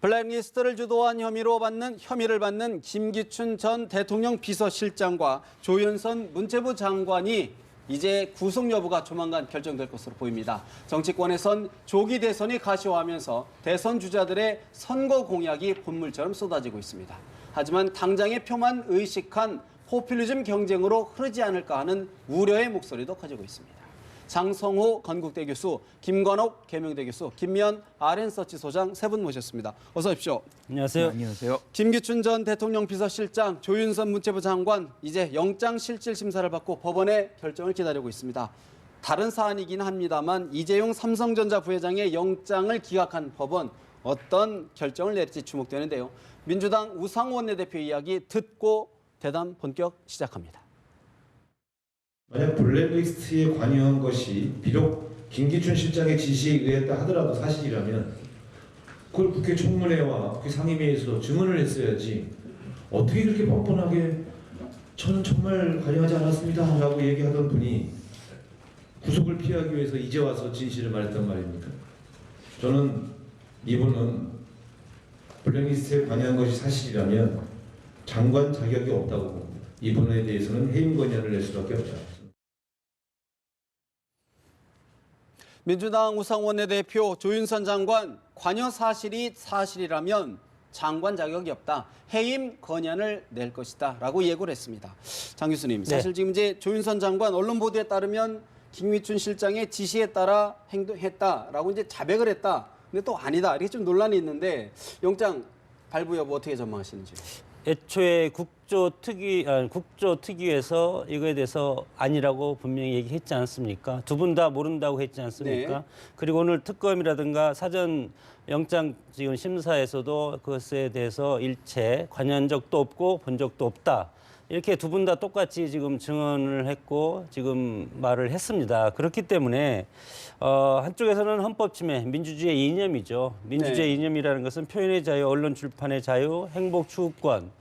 블랙리스트를 주도한 혐의를 받는 김기춘 전 대통령 비서실장과 조윤선 문체부 장관이 이제 구속 여부가 조만간 결정될 것으로 보입니다. 정치권에선 조기 대선이 가시화하면서 대선 주자들의 선거 공약이 본물처럼 쏟아지고 있습니다. 하지만 당장의 표만 의식한 포퓰리즘 경쟁으로 흐르지 않을까 하는 우려의 목소리도 커지고 있습니다. 장성호 건국대 교수, 김관옥 계명대 교수, 김미연 RN서치 소장 세 분 모셨습니다. 어서 오십시오. 안녕하세요. 네, 안녕하세요. 김기춘 전 대통령 비서실장, 조윤선 문체부 장관 이제 영장실질 심사를 받고 법원의 결정을 기다리고 있습니다. 다른 사안이긴 합니다만 이재용 삼성전자 부회장의 영장을 기각한 법원 어떤 결정을 내릴지 주목되는데요. 민주당 우상호 원내대표 이야기 듣고 대담 본격 시작합니다. 만약 블랙리스트에 관여한 것이 비록 김기춘 실장의 지시에 의했다 하더라도 사실이라면 그걸 국회 청문회와 국회 상임위에서 증언을 했어야지 어떻게 그렇게 뻔뻔하게 저는 정말 관여하지 않았습니다 라고 얘기하던 분이 구속을 피하기 위해서 이제 와서 진실을 말했단 말입니까? 저는 이분은 블랙리스트에 관여한 것이 사실이라면 장관 자격이 없다고 봅니다. 이분에 대해서는 해임 건의안을 낼 수밖에 없지 않습니다. 민주당 우상호 원내대표, 조윤선 장관 관여 사실이 사실이라면 장관 자격이 없다. 해임 건의안을 낼 것이다 라고 예고를 했습니다. 장 교수님, 사실 지금 이제 조윤선 장관 언론 보도에 따르면 김기춘 실장의 지시에 따라 행동했다라고 이제 자백을 했다. 근데 또 아니다. 이렇게 좀 논란이 있는데 영장 발부 여부 어떻게 전망하시는지요? 애초에 국조특위에서 이거에 대해서 아니라고 분명히 얘기했지 않습니까? 두 분 다 모른다고 했지 않습니까? 네. 그리고 오늘 특검이라든가 사전 영장 지금 심사에서도 그것에 대해서 일체 관여한 적도 없고 본 적도 없다. 이렇게 두 분 다 똑같이 지금 증언을 했고 지금 말을 했습니다. 그렇기 때문에 한쪽에서는 헌법 침해, 민주주의의 이념이죠. 민주주의의 이념이라는 것은 표현의 자유, 언론 출판의 자유, 행복 추구권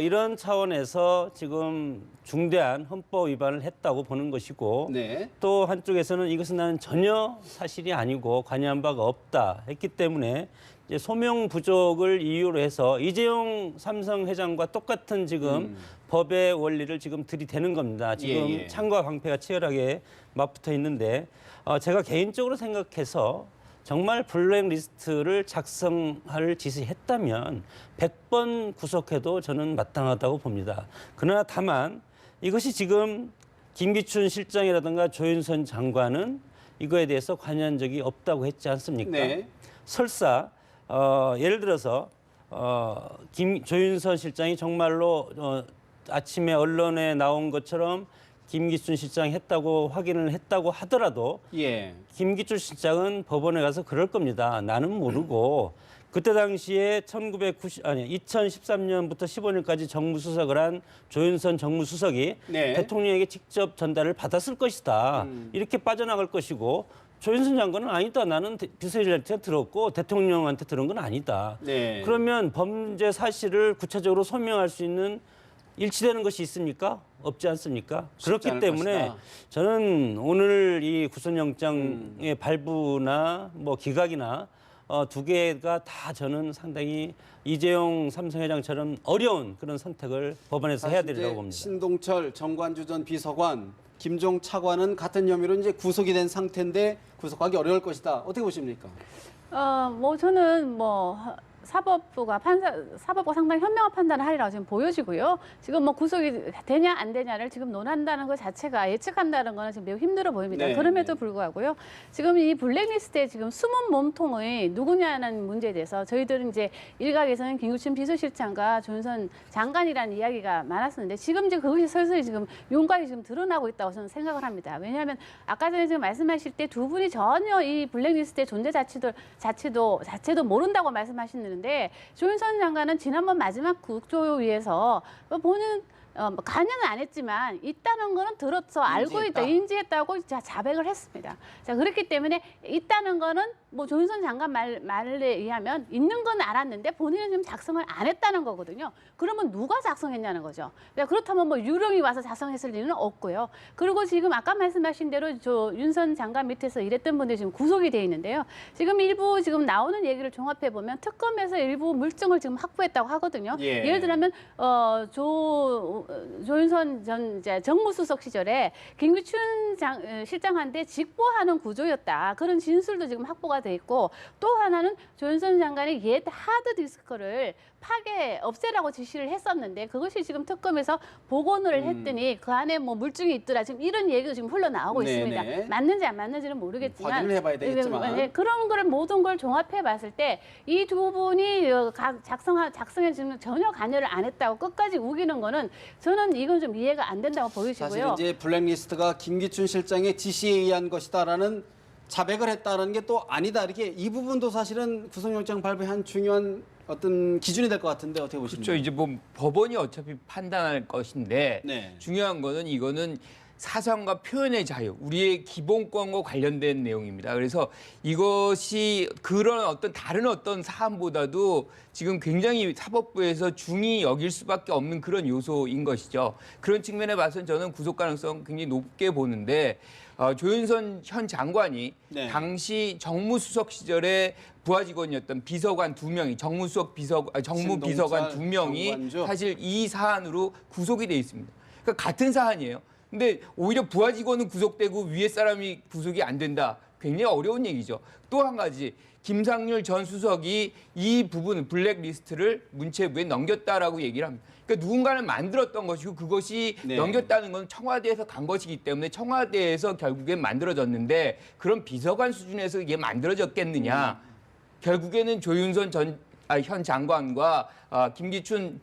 이런 차원에서 지금 중대한 헌법 위반을 했다고 보는 것이고 네. 또 한쪽에서는 이것은 나는 전혀 사실이 아니고 관여한 바가 없다 했기 때문에 이제 소명 부족을 이유로 해서 이재용 삼성 회장과 똑같은 지금 법의 원리를 지금 들이대는 겁니다. 지금 창과 방패가 치열하게 맞붙어 있는데 제가 개인적으로 생각해서 정말 블랙리스트를 작성할 짓을 했다면 100번 구속해도 저는 마땅하다고 봅니다. 그러나 다만 이것이 지금 김기춘 실장이라든가 조윤선 장관은 이거에 대해서 관여한 적이 없다고 했지 않습니까? 네. 설사 예를 들어서 조윤선 실장이 정말로 아침에 언론에 나온 것처럼 김기춘 실장이 했다고 확인을 했다고 하더라도 김기춘 실장은 법원에 가서 그럴 겁니다. 나는 모르고 그때 당시에 2013년부터 15년까지 정무수석을 한 조윤선 정무수석이 대통령에게 직접 전달을 받았을 것이다. 이렇게 빠져나갈 것이고 조윤선 장관은 아니다. 나는 비서실장한테 들었고 대통령한테 들은 건 아니다. 그러면 범죄 사실을 구체적으로 소명할 수 있는 일치되는 것이 있습니까? 없지 않습니까? 그렇기 때문에 것이다. 저는 오늘 이 구속영장의 발부나 뭐 기각이나 두 개가 다 저는 상당히 이재용 삼성회장처럼 어려운 그런 선택을 법원에서 해야 되리라고 봅니다. 신동철 정관주 전 비서관, 김종 차관은 같은 혐의로 이제 구속이 된 상태인데 구속하기 어려울 것이다. 어떻게 보십니까? 저는 사법부가 상당히 현명한 판단을 하리라고 지금 보여지고요. 지금 구속이 되냐 안 되냐를 지금 논한다는 것 자체가 예측한다는 거는 지금 매우 힘들어 보입니다. 그럼에도 불구하고요. 지금 이 블랙리스트에 지금 숨은 몸통의 누구냐는 문제에 대해서 저희들은 이제 일각에서는 김기춘 비서실장과 조윤선 장관이라는 이야기가 많았었는데 지금 이제 그것이 서서히 지금 윤곽이 지금 드러나고 있다고 저는 생각을 합니다. 왜냐하면 아까 전에 지금 말씀하실 때 두 분이 전혀 이 블랙리스트의 존재 자체도 모른다고 말씀하시는데 조윤선 장관은 지난번 마지막 국조위에서 관여는 안 했지만 있다는 거는 들어서 알고 있다, 인지했다고 자백을 했습니다. 자, 그렇기 때문에 있다는 거는 뭐 조윤선 장관 말에 의하면 있는 건 알았는데 본인은 지금 작성을 안 했다는 거거든요. 그러면 누가 작성했냐는 거죠. 그렇다면 뭐 유령이 와서 작성했을 리는 없고요. 그리고 지금 아까 말씀하신 대로 윤선 장관 밑에서 일했던 분들이 지금 구속이 돼 있는데요. 지금 일부 지금 나오는 얘기를 종합해 보면 특검에서 일부 물증을 지금 확보했다고 하거든요. 예. 예를 들면 조윤선 전 이제 정무수석 시절에 김기춘 실장한테 직보하는 구조였다. 그런 진술도 지금 확보가 돼 있고 또 하나는 조윤선 장관이 옛 하드디스크를 없애라고 지시를 했었는데 그것이 지금 특검에서 복원을 했더니 그 안에 뭐 물증이 있더라. 지금 이런 얘기도 지금 흘러나오고 있습니다. 네네. 맞는지 안 맞는지는 모르겠지만 확인을 해봐야 되겠지만. 네, 그런 거를 모든 걸 종합해 봤을 때 이 두 분이 작성에 지금 전혀 관여를 안 했다고 끝까지 우기는 거는 저는 이건 좀 이해가 안 된다고 보이시고요. 사실 이제 블랙리스트가 김기춘 실장의 지시에 의한 것이다라는 자백을 했다는 게 또 아니다. 이렇게 이 부분도 사실은 구속영장 발부한 중요한 어떤 기준이 될 것 같은데 어떻게 보십니까? 그렇죠. 이제 뭐 법원이 어차피 판단할 것인데 네. 중요한 거는 이거는 사상과 표현의 자유, 우리의 기본권과 관련된 내용입니다. 그래서 이것이 그런 다른 어떤 사안보다도 지금 굉장히 사법부에서 중히 여길 수밖에 없는 그런 요소인 것이죠. 그런 측면에 봐서는 저는 구속 가능성 굉장히 높게 보는데 조윤선 현 장관이 네. 당시 정무수석 시절에 부하 직원이었던 비서관 2명이 정무비서관 2명이 정관주. 사실 이 사안으로 구속이 돼 있습니다. 그러니까 같은 사안이에요. 근데 오히려 부하 직원은 구속되고 위에 사람이 구속이 안 된다. 굉장히 어려운 얘기죠. 또 한 가지 김상률 전 수석이 이 부분 블랙리스트를 문체부에 넘겼다라고 얘기를 합니다. 그러니까 누군가는 만들었던 것이고 그것이 네. 넘겼다는 건 청와대에서 간 것이기 때문에 청와대에서 결국엔 만들어졌는데 그런 비서관 수준에서 이게 만들어졌겠느냐. 결국에는 조윤선 현 장관과 김기춘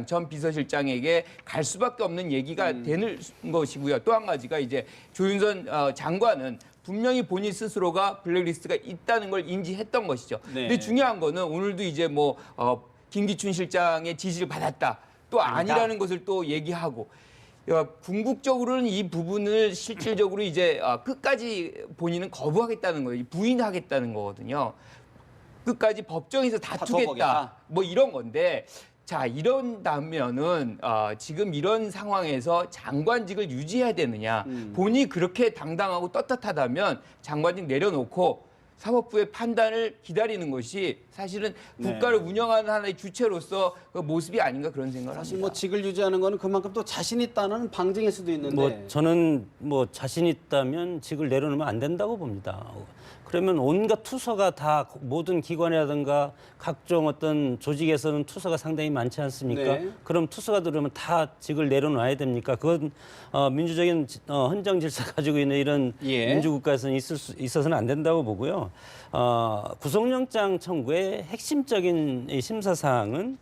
전 비서실장에게 갈 수밖에 없는 얘기가 되는 것이고요. 또 한 가지가 이제 조윤선 장관은 분명히 본인 스스로가 블랙리스트가 있다는 걸 인지했던 것이죠. 네. 근데 중요한 거는 오늘도 이제 김기춘 실장의 지시를 받았다. 또 아니라는 것을 또 얘기하고 궁극적으로는 이 부분을 실질적으로 이제 끝까지 본인은 거부하겠다는 거예요. 부인하겠다는 거거든요. 끝까지 법정에서 다투겠다. 다퉈보겠다. 뭐 이런 건데 자 이런다면은 지금 이런 상황에서 장관직을 유지해야 되느냐. 본인이 그렇게 당당하고 떳떳하다면 장관직 내려놓고 사법부의 판단을 기다리는 것이 사실은 국가를 운영하는 하나의 주체로서 그 모습이 아닌가 그런 생각을 사실 합니다. 뭐 직을 유지하는 거는 그만큼 또 자신 있다는 방증일 수도 있는데. 뭐 저는 뭐 자신 있다면 직을 내려놓으면 안 된다고 봅니다. 그러면 온갖 투서가 다 모든 기관이라든가 각종 어떤 조직에서는 투서가 상당히 많지 않습니까? 네. 그럼 투서가 들어오면 다 직을 내려놔야 됩니까? 그건 민주적인 헌정 질서 가지고 있는 이런 예. 민주국가에서는 있어서는 안 된다고 보고요. 구속영장 청구의 핵심적인 이 심사 사항은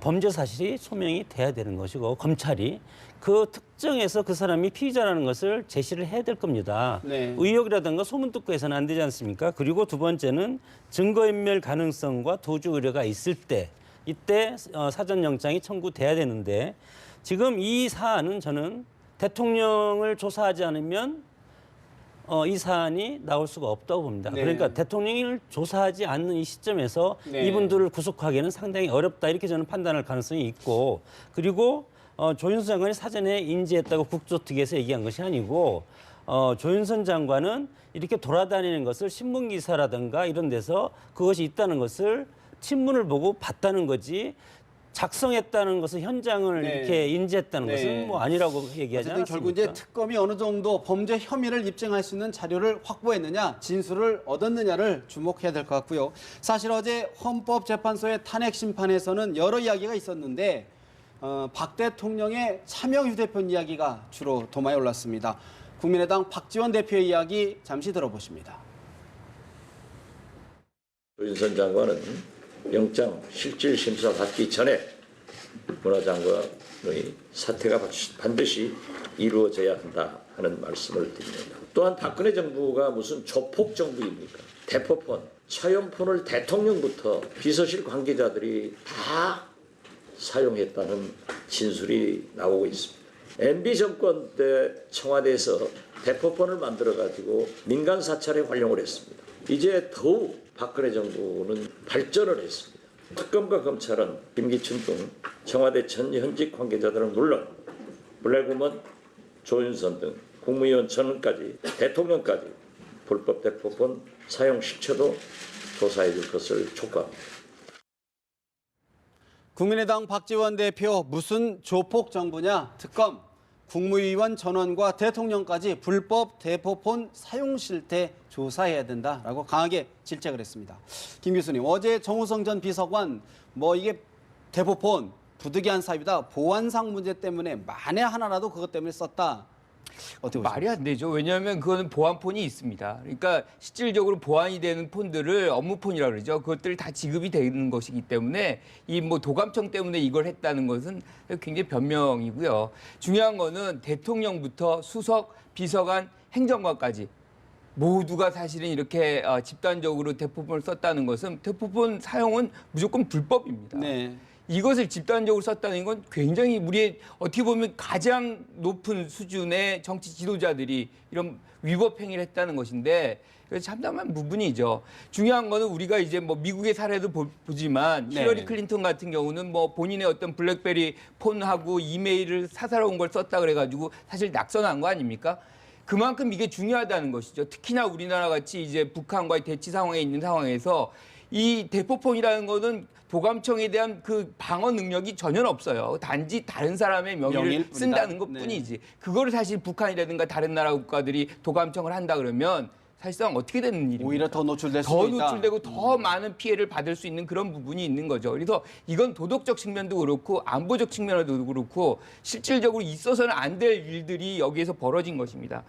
범죄 사실이 소명이 돼야 되는 것이고 검찰이 그 특정해서 그 사람이 피의자라는 것을 제시를 해야 될 겁니다. 네. 의혹이라든가 소문 듣고 해서는 안 되지 않습니까? 그리고 두 번째는 증거인멸 가능성과 도주 우려가 있을 때 이때 사전영장이 청구돼야 되는데 지금 이 사안은 저는 대통령을 조사하지 않으면 이 사안이 나올 수가 없다고 봅니다. 네. 그러니까 대통령을 조사하지 않는 이 시점에서 네. 이분들을 구속하기에는 상당히 어렵다 이렇게 저는 판단할 가능성이 있고 그리고 조윤선 장관이 사전에 인지했다고 국조특위에서 얘기한 것이 아니고 조윤선 장관은 이렇게 돌아다니는 것을 신문기사라든가 이런 데서 그것이 있다는 것을 친문을 보고 봤다는 거지 작성했다는 것은 현장을 네. 이렇게 인지했다는 네. 것은 뭐 아니라고 얘기하지 어쨌든 않았습니까? 결국 이제 특검이 어느 정도 범죄 혐의를 입증할 수 있는 자료를 확보했느냐, 진술을 얻었느냐를 주목해야 될 것 같고요. 사실 어제 헌법재판소의 탄핵 심판에서는 여러 이야기가 있었는데 박 대통령의 차명 휴대폰 이야기가 주로 도마에 올랐습니다. 국민의당 박지원 대표의 이야기 잠시 들어보십니다. 조윤선 장관은 영장 실질 심사 받기 전에 문화장관의 사퇴가 반드시 이루어져야 한다 하는 말씀을 드립니다. 또한 박근혜 정부가 무슨 조폭 정부입니까? 대포폰, 차용폰을 대통령부터 비서실 관계자들이 다 사용했다는 진술이 나오고 있습니다. MB 정권 때 청와대에서 대포폰을 만들어가지고 민간 사찰에 활용을 했습니다. 이제 더욱 박근혜 정부는 발전을 했습니다. 특검과 검찰은 김기춘 등 청와대 전 현직 관계자들은 물론 블랙우먼, 조윤선 등 국무위원 전원까지 대통령까지 불법 대포폰 사용 시초도 조사해 줄 것을 촉구합니다. 국민의당 박지원 대표 무슨 조폭 정부냐? 특검, 국무위원 전원과 대통령까지 불법 대포폰 사용 실태 조사해야 된다라고 강하게 질책을 했습니다. 김 교수님, 어제 정호성 전 비서관 이게 대포폰 부득이한 사유다. 보안상 문제 때문에 만에 하나라도 그것 때문에 썼다. 어떻게 보십니까? 말이 안 되죠. 왜냐하면 그거는 보안폰이 있습니다. 그러니까 실질적으로 보안이 되는 폰들을 업무폰이라고 그러죠. 그것들 다 지급이 되는 것이기 때문에 이 도감청 때문에 이걸 했다는 것은 굉장히 변명이고요. 중요한 거는 대통령부터 수석, 비서관, 행정관까지 모두가 사실은 이렇게 집단적으로 대포폰을 썼다는 것은 대포폰 사용은 무조건 불법입니다. 네. 이것을 집단적으로 썼다는 건 굉장히 우리의 어떻게 보면 가장 높은 수준의 정치 지도자들이 이런 위법 행위를 했다는 것인데 참담한 부분이죠. 중요한 거는 우리가 이제 미국의 사례도 보지만 네. 힐러리 클린턴 같은 경우는 본인의 어떤 블랙베리 폰하고 이메일을 사사로운 걸 썼다 그래가지고 사실 낙선한 거 아닙니까? 그만큼 이게 중요하다는 것이죠. 특히나 우리나라 같이 이제 북한과의 대치 상황에 있는 상황에서 이 대포폰이라는 거는 도감청에 대한 그 방어 능력이 전혀 없어요. 단지 다른 사람의 명의를 쓴다는 것뿐이지. 네. 그거를 사실 북한이라든가 다른 나라 국가들이 도감청을 한다 그러면 사실상 어떻게 되는 일입니까? 오히려 더 노출될 더 수도 있다. 노출되고 더 많은 피해를 받을 수 있는 그런 부분이 있는 거죠. 그래서 이건 도덕적 측면도 그렇고 안보적 측면에도 그렇고 실질적으로 있어서는 안 될 일들이 여기에서 벌어진 것입니다.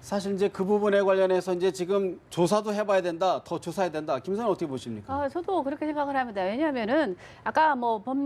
사실 이제 그 부분에 관련해서 이제 지금 조사도 해봐야 된다, 더 조사해야 된다. 김 선생님 어떻게 보십니까? 저도 그렇게 생각을 합니다. 왜냐하면은 아까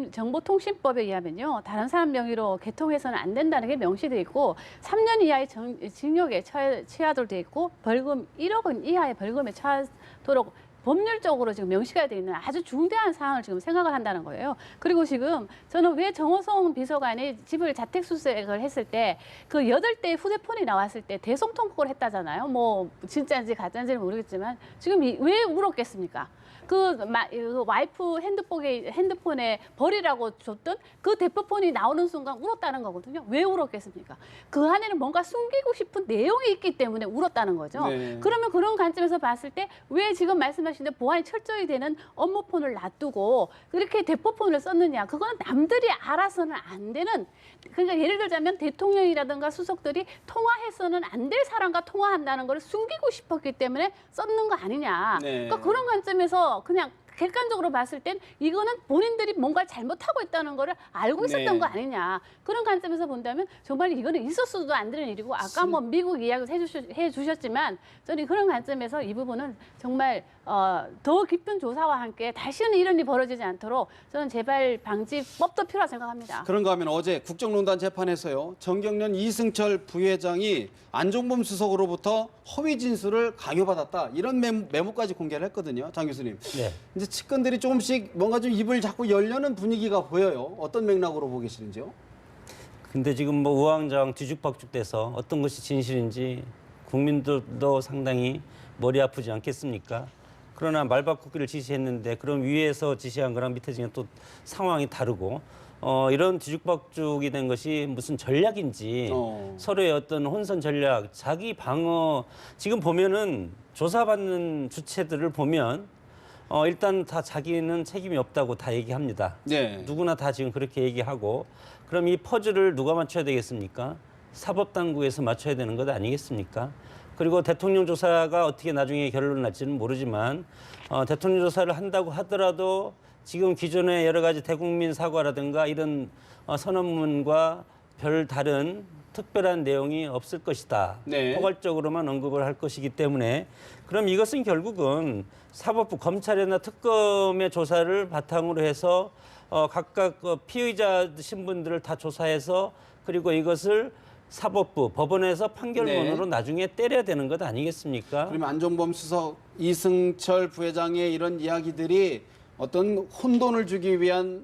정보통신법에 의하면요, 다른 사람 명의로 개통해서는 안 된다는 게 명시돼 있고, 3년 이하의 징역에 처하도록 돼 있고, 벌금 1억 원 이하의 벌금에 처하도록 법률적으로 지금 명시가 되어 있는 아주 중대한 사항을 지금 생각을 한다는 거예요. 그리고 지금 저는 왜 정호성 비서관이 집을 자택 수색을 했을 때 그 8대의 휴대폰이 나왔을 때 대성통곡을 했다잖아요. 진짜인지 가짜인지는 모르겠지만 지금 왜 울었겠습니까? 그 와이프 핸드폰에 버리라고 줬던 그 대포폰이 나오는 순간 울었다는 거거든요. 왜 울었겠습니까? 그 안에는 뭔가 숨기고 싶은 내용이 있기 때문에 울었다는 거죠. 네. 그러면 그런 관점에서 봤을 때 왜 지금 말씀하신 대로 보안이 철저히 되는 업무폰을 놔두고 그렇게 대포폰을 썼느냐. 그거는 남들이 알아서는 안 되는, 그러니까 예를 들자면 대통령이라든가 수석들이 통화해서는 안 될 사람과 통화한다는 걸 숨기고 싶었기 때문에 썼는 거 아니냐. 네. 그러니까 그런 관점에서 그냥 객관적으로 봤을 땐 이거는 본인들이 뭔가를 잘못하고 있다는 거를 알고 있었던 네. 거 아니냐. 그런 관점에서 본다면 정말 이거는 있었어도 안 되는 일이고, 아까 미국 이야기 해주셨지만 저는 그런 관점에서 이 부분은 정말 더 깊은 조사와 함께 다시는 이런 일이 벌어지지 않도록 저는 재발 방지법도 필요하다고 생각합니다. 그런가 하면 어제 국정농단 재판에서요, 정경련 이승철 부회장이 안종범 수석으로부터 허위 진술을 강요받았다, 이런 메모까지 공개를 했거든요. 장 교수님. 네. 이제 측근들이 조금씩 뭔가 좀 입을 자꾸 열려는 분위기가 보여요. 어떤 맥락으로 보고 계시는지요? 근데 지금 우왕좌왕 뒤죽박죽 돼서 어떤 것이 진실인지 국민들도 상당히 머리 아프지 않겠습니까? 그러나 말바꾸기를 지시했는데 그럼 위에서 지시한 거랑 밑에 지금 또 상황이 다르고 이런 뒤죽박죽이 된 것이 무슨 전략인지 서로의 어떤 혼선 전략, 자기 방어, 지금 보면은 조사받는 주체들을 보면 일단 다 자기는 책임이 없다고 다 얘기합니다. 네. 누구나 다 지금 그렇게 얘기하고, 그럼 이 퍼즐을 누가 맞춰야 되겠습니까? 사법당국에서 맞춰야 되는 것 아니겠습니까? 그리고 대통령 조사가 어떻게 나중에 결론을 날지는 모르지만 대통령 조사를 한다고 하더라도 지금 기존의 여러 가지 대국민 사과라든가 이런 선언문과 별 다른 특별한 내용이 없을 것이다. 네. 포괄적으로만 언급을 할 것이기 때문에 그럼 이것은 결국은 사법부 검찰이나 특검의 조사를 바탕으로 해서 각각 피의자 신분들을 다 조사해서 그리고 이것을 사법부, 법원에서 판결문으로 네. 나중에 때려야 되는 것 아니겠습니까? 그러면 안종범 수석, 이승철 부회장의 이런 이야기들이 어떤 혼돈을 주기 위한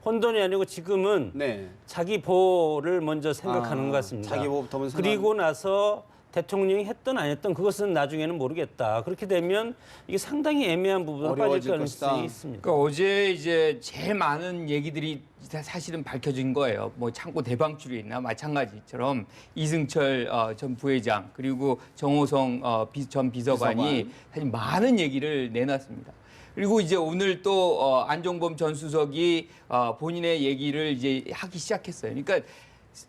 혼돈이 아니고 지금은 네. 자기 보호를 먼저 생각하는 것 같습니다. 자기 보호부터 먼저 그리고 나서 대통령이 했든 안 했든 그것은 나중에는 모르겠다. 그렇게 되면 이게 상당히 애매한 부분으로 빠질 어려워질 가능성이 것이다. 있습니다. 그러니까 어제 이제 제일 많은 얘기들이 사실은 밝혀진 거예요. 뭐 창고 대방출이나 마찬가지처럼 이승철 전 부회장 그리고 정호성 전 비서관이 사실 많은 얘기를 내놨습니다. 그리고 이제 오늘 또 안종범 전 수석이 본인의 얘기를 이제 하기 시작했어요. 그러니까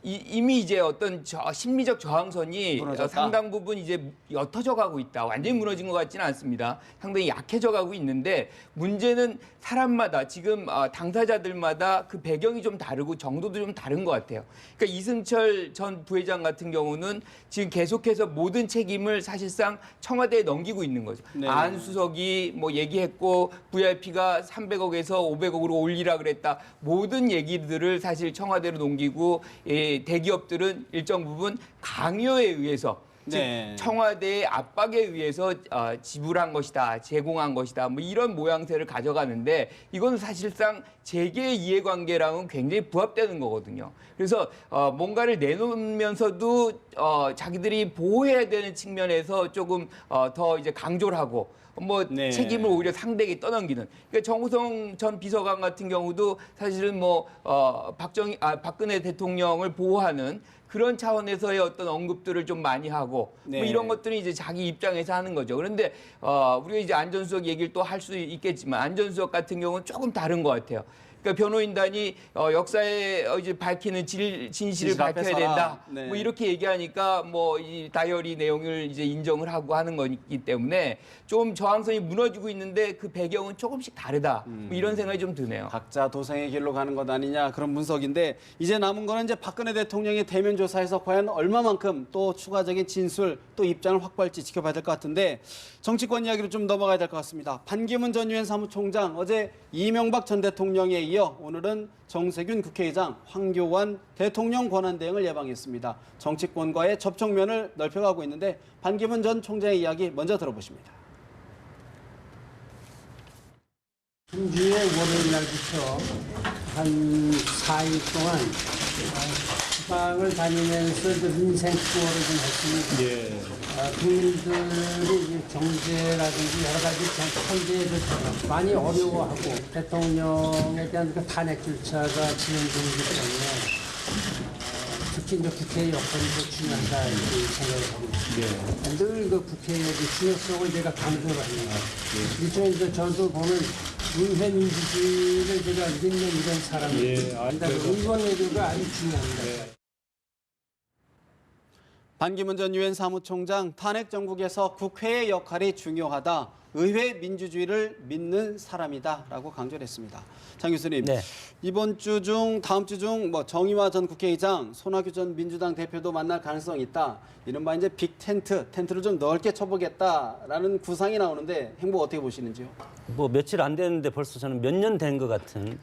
이미 이제 어떤 심리적 저항선이 무너졌다. 상당 부분 이제 옅어져 가고 있다. 완전히 무너진 것 같지는 않습니다. 상당히 약해져 가고 있는데 문제는 사람마다 지금 당사자들마다 그 배경이 좀 다르고 정도도 좀 다른 것 같아요. 그러니까 이승철 전 부회장 같은 경우는 지금 계속해서 모든 책임을 사실상 청와대에 넘기고 있는 거죠. 네. 안 수석이 뭐 얘기했고 VIP가 300억에서 500억으로 올리라 그랬다. 모든 얘기들을 사실 청와대로 넘기고 대기업들은 일정 부분 강요에 의해서 네. 즉 청와대의 압박에 의해서 지불한 것이다, 제공한 것이다, 뭐 이런 모양새를 가져가는데 이건 사실상 재계 이해관계랑은 굉장히 부합되는 거거든요. 그래서 뭔가를 내놓으면서도 자기들이 보호해야 되는 측면에서 조금 더 이제 강조를 하고 뭐 네. 책임을 오히려 상대에게 떠넘기는. 그러니까 정호성 전 비서관 같은 경우도 사실은 뭐 박근혜 대통령을 보호하는 그런 차원에서의 어떤 언급들을 좀 많이 하고 네. 뭐 이런 것들이 이제 자기 입장에서 하는 거죠. 그런데 우리가 이제 안전수석 얘기를 또 할 수 있겠지만 안전수석 같은 경우는 조금 다른 것 같아요. 그러니까 변호인단이 역사에 이제 밝히는 진실을 밝혀야 앞에 서라. 된다. 네. 뭐 이렇게 얘기하니까 뭐 이 다이어리 내용을 이제 인정을 하고 하는 거기 때문에 좀 저항선이 무너지고 있는데 그 배경은 조금씩 다르다. 뭐 이런 생각이 좀 드네요. 각자 도생의 길로 가는 것 아니냐 그런 분석인데 이제 남은 거는 이제 박근혜 대통령의 대면 조사에서 과연 얼마만큼 또 추가적인 진술 또 입장을 확보할지 지켜봐야 될 것 같은데 정치권 이야기로 좀 넘어가야 될 것 같습니다. 반기문 전 유엔 사무총장 어제 이명박 전 대통령에 이어 오늘은 정세균 국회의장, 황교안 대통령 권한대행을 예방했습니다. 정치권과의 접촉면을 넓혀가고 있는데 반기문 전 총장의 이야기 먼저 들어보십니다. 주에 월요일 날부터 한 4일 동안 지방을 다니면서 민생 투어를 좀 했습니다. 국민들이 이제 경제라든지 여러 가지 현재에 많이 어려워하고 대통령에 대한 그 탄핵 절차가 진행되기 때문에 특히 이제 국회의 역할이 더 중요하다 이렇게 생각을 하고 있습니다. 늘 그 국회의 그 중요성을 제가 강조를 합니다. 일종의 이제 저도 보면 의회 민주주의를 제가 믿는 이런 사람입니다. 의원 외교가 아주 중요합니다. 반기문 전 유엔 사무총장 탄핵 정국에서 국회의 역할이 중요하다. 의회 민주주의를 믿는 사람이다라고 강조를 했습니다. 장 교수님, 네. 이번 주 중 다음 주 중 뭐 정의화 전 국회의장, 손학규 전 민주당 대표도 만날 가능성이 있다. 이른바 이제 빅 텐트를 좀 넓게 쳐보겠다라는 구상이 나오는데 행보 어떻게 보시는지요? 뭐 며칠 안 됐는데 벌써 저는 몇 년 된 것 같은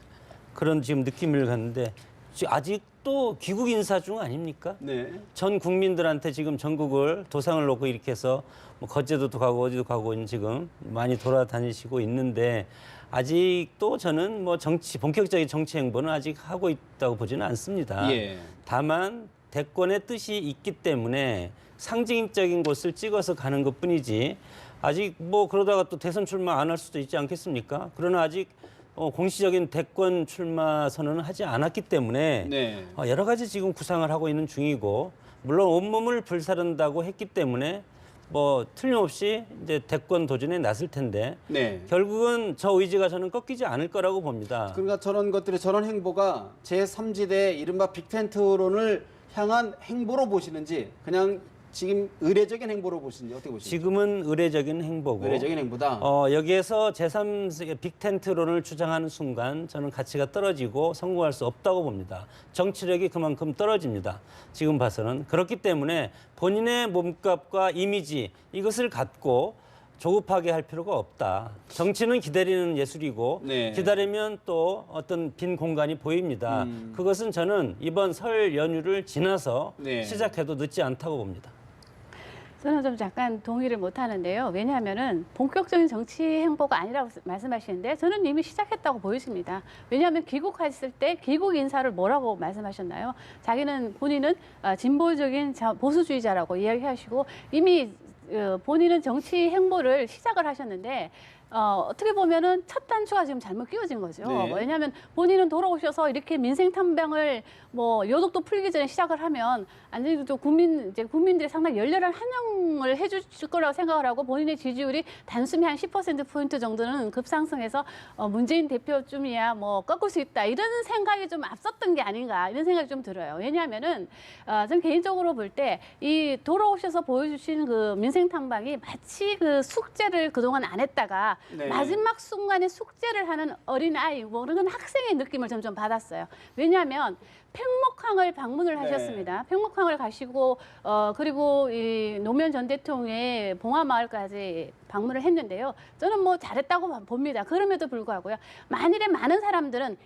그런 지금 느낌을 갖는데 아직도 귀국 인사 중 아닙니까? 네. 전 국민들한테 지금 전국을 도상을 놓고 이렇게 해서 뭐 거제도도 가고 어디도 가고 지금 많이 돌아다니시고 있는데 아직도 저는 뭐 본격적인 정치 행보는 아직 하고 있다고 보지는 않습니다. 예. 다만 대권의 뜻이 있기 때문에 상징적인 곳을 찍어서 가는 것뿐이지 아직 뭐 그러다가 또 대선 출마 안 할 수도 있지 않겠습니까? 그러나 아직 공식적인 대권 출마 선언을 하지 않았기 때문에 네. 여러 가지 지금 구상을 하고 있는 중이고 물론 온몸을 불사른다고 했기 때문에 뭐 틀림없이 이제 대권 도전에 나설 텐데 네. 결국은 저 의지가 저는 꺾이지 않을 거라고 봅니다. 그러니까 저런 행보가 제3지대 이른바 빅텐트론을 향한 행보로 보시는지 그냥 지금 의례적인 행보로 보시는지 어떻게 보시는지? 지금은 의례적인 행보고 의례적인 행보다. 여기에서 제3세계 빅텐트론을 주장하는 순간 저는 가치가 떨어지고 성공할 수 없다고 봅니다. 정치력이 그만큼 떨어집니다. 지금 봐서는. 그렇기 때문에 본인의 몸값과 이미지 이것을 갖고 조급하게 할 필요가 없다. 정치는 기다리는 예술이고 네. 기다리면 또 어떤 빈 공간이 보입니다. 그것은 저는 이번 설 연휴를 지나서 네. 시작해도 늦지 않다고 봅니다. 저는 좀 약간 동의를 못 하는데요. 왜냐하면은 본격적인 정치 행보가 아니라고 말씀하시는데 저는 이미 시작했다고 보여집니다. 왜냐하면 귀국했을 때 귀국 인사를 뭐라고 말씀하셨나요? 본인은 진보적인 보수주의자라고 이야기하시고 이미 본인은 정치 행보를 시작을 하셨는데 어떻게 보면은 첫 단추가 지금 잘못 끼워진 거죠. 네. 왜냐하면 본인은 돌아오셔서 이렇게 민생 탐방을 뭐 요독도 풀기 전에 시작을 하면 완전히 또 국민들이 상당히 열렬한 환영을 해주실 거라고 생각을 하고 본인의 지지율이 단숨에 한 10%포인트 정도는 급상승해서 문재인 대표쯤이야 뭐 꺾을 수 있다 이런 생각이 좀 앞섰던 게 아닌가 이런 생각이 좀 들어요. 왜냐하면은 전 개인적으로 볼 때 이 돌아오셔서 보여주신 그 민생 탐방이 마치 그 숙제를 그동안 안 했다가 네. 마지막 순간에 숙제를 하는 어린아이, 뭐 그런 학생의 느낌을 점점 받았어요. 왜냐하면 팽목항을 방문을 네. 하셨습니다. 팽목항을 가시고 그리고 이 노무현 전 대통령의 봉화마을까지 방문을 했는데요. 저는 뭐 잘했다고 봅니다. 그럼에도 불구하고요. 만일에 많은 사람들은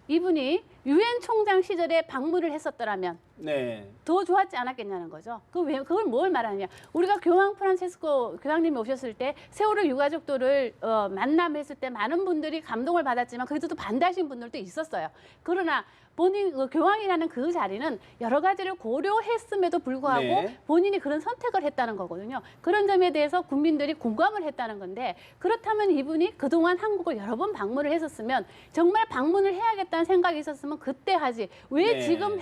이분이 유엔 총장 시절에 방문을 했었더라면 네. 더 좋았지 않았겠냐는 거죠. 그걸 뭘 말하느냐. 우리가 교황 프란체스코 교황님이 오셨을 때 세월호 유가족들을 만남했을 때 많은 분들이 감동을 받았지만 그래도 또 반대하신 분들도 있었어요. 그러나 본인 교황이라는 그 자리는 여러 가지를 고려했음에도 불구하고 네. 본인이 그런 선택을 했다는 거거든요. 그런 점에 대해서 국민들이 공감을 했다는 건데 그렇다면 이분이 그동안 한국을 여러 번 방문을 했었으면 정말 방문을 해야겠다는 생각이 있었으면 그때 하지. 왜 네. 지금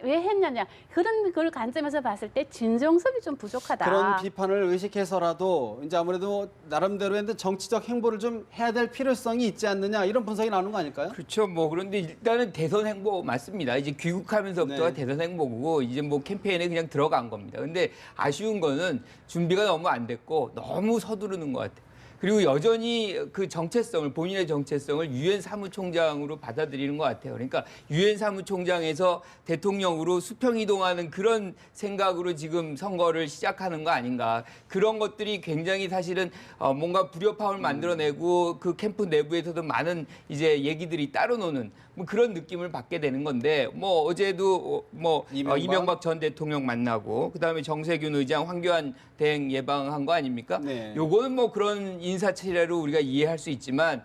왜 했냐냐. 그런 걸 관점에서 봤을 때 진정성이 좀 부족하다. 그런 비판을 의식해서라도 이제 아무래도 나름대로의 정치적 행보를 좀 해야 될 필요성이 있지 않느냐 이런 분석이 나오는 거 아닐까요? 그렇죠. 뭐 그런데 일단은 대선 행보 맞습니다. 이제 귀국하면서부터가 네. 대선 행보고 이제 뭐 캠페인에 그냥 들어간 겁니다. 근데 아쉬운 거는 준비가 너무 안 됐고 너무 서두르는 것 같아요. 그리고 여전히 그 정체성을 본인의 정체성을 유엔 사무총장으로 받아들이는 것 같아요. 그러니까 유엔 사무총장에서 대통령으로 수평 이동하는 그런 생각으로 지금 선거를 시작하는 거 아닌가. 그런 것들이 굉장히 사실은 뭔가 불협화음을 만들어내고 그 캠프 내부에서도 많은 이제 얘기들이 따로 노는 뭐 그런 느낌을 받게 되는 건데 뭐 어제도 뭐 이명박 전 대통령 만나고 그다음에 정세균 의장 황교안 대행 예방한 거 아닙니까? 네. 요거는 뭐 그런 인사치레로 우리가 이해할 수 있지만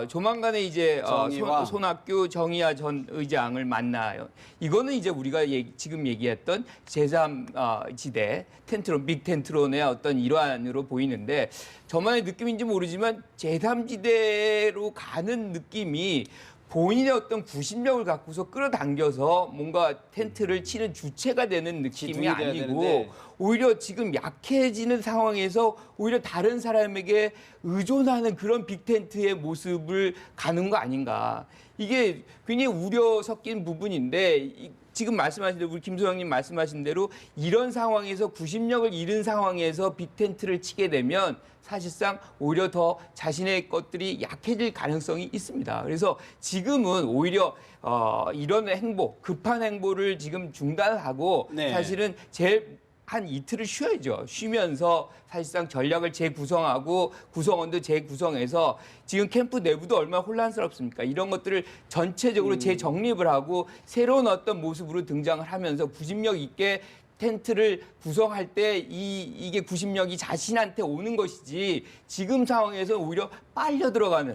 조만간에 이제 손학규 정의화 전 의장을 만나요. 이거는 이제 우리가 지금 얘기했던 제3지대 텐트론, 빅 텐트론의 어떤 일환으로 보이는데 저만의 느낌인지 모르지만 제3지대로 가는 느낌이 본인의 어떤 구심력을 갖고서 끌어당겨서 뭔가 텐트를 치는 주체가 되는 느낌이 기둥이 돼야 아니고 되는데. 오히려 지금 약해지는 상황에서 오히려 다른 사람에게 의존하는 그런 빅텐트의 모습을 가는 거 아닌가. 이게 굉장히 우려 섞인 부분인데 지금 말씀하신 대로 우리 김 소장님 말씀하신 대로 이런 상황에서 구심력을 잃은 상황에서 빅텐트를 치게 되면 사실상 오히려 더 자신의 것들이 약해질 가능성이 있습니다. 그래서 지금은 오히려 이런 행보, 급한 행보를 지금 중단하고 네. 사실은 한 이틀을 쉬어야죠. 쉬면서 사실상 전략을 재구성하고 구성원도 재구성해서 지금 캠프 내부도 얼마나 혼란스럽습니까? 이런 것들을 전체적으로 재정립을 하고 새로운 어떤 모습으로 등장을 하면서 구심력 있게 텐트를 구성할 때 이게 구심력이 자신한테 오는 것이지 지금 상황에서 오히려 빨려 들어가는